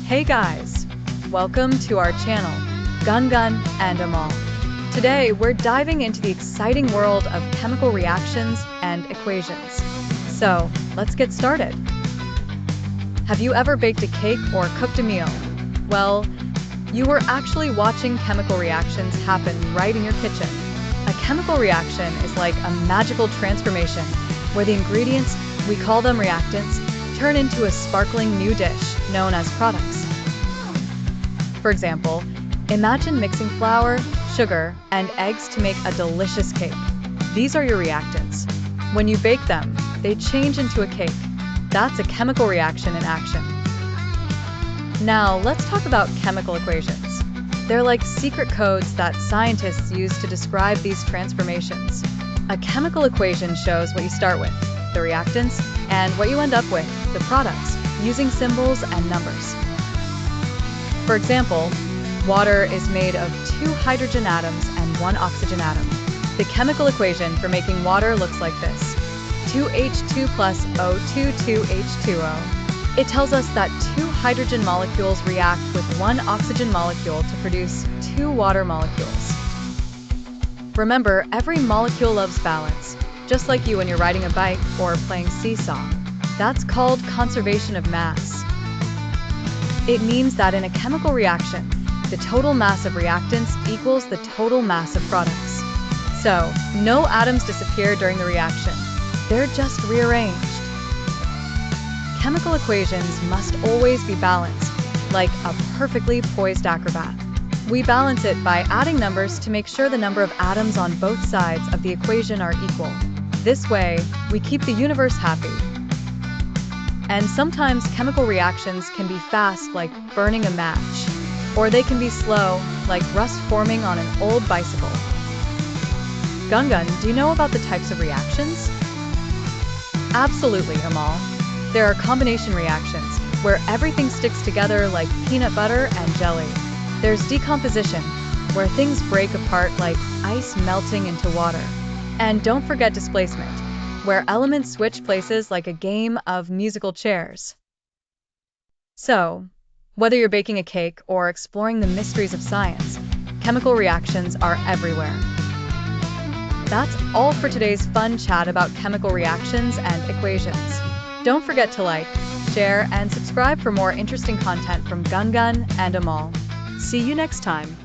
Hey guys, welcome to our channel, Gun and Amal. Today we're diving into the exciting world of chemical reactions and equations. So let's get started. Have you ever baked a cake or cooked a meal? Well, you were actually watching chemical reactions happen right in your kitchen. A chemical reaction is like a magical transformation where the ingredients, we call them reactants, turn into a sparkling new dish known as products. For example, imagine mixing flour, sugar, and eggs to make a delicious cake. These are your reactants. When you bake them, they change into a cake. That's a chemical reaction in action. Now, let's talk about chemical equations. They're like secret codes that scientists use to describe these transformations. A chemical equation shows what you start with, the reactants, and what you end up with, the products, using symbols and numbers. For example, water is made of 2 hydrogen atoms and 1 oxygen atom. The chemical equation for making water looks like this: 2H2 plus O2 2H2O. It tells us that 2 hydrogen molecules react with 1 oxygen molecule to produce 2 water molecules. Remember, every molecule loves balance, just like you when you're riding a bike or playing seesaw. That's called conservation of mass. It means that in a chemical reaction, the total mass of reactants equals the total mass of products. So, no atoms disappear during the reaction. They're just rearranged. Chemical equations must always be balanced, like a perfectly poised acrobat. We balance it by adding numbers to make sure the number of atoms on both sides of the equation are equal. This way, we keep the universe happy. And sometimes chemical reactions can be fast, like burning a match, or they can be slow, like rust forming on an old bicycle. Gun, do you know about the types of reactions? Absolutely, Amal. There are combination reactions, where everything sticks together like peanut butter and jelly. There's decomposition, where things break apart like ice melting into water. And don't forget displacement, where elements switch places like a game of musical chairs. So, whether you're baking a cake or exploring the mysteries of science, chemical reactions are everywhere. That's all for today's fun chat about chemical reactions and equations. Don't forget to like, share, and subscribe for more interesting content from Gun and Amal. See you next time.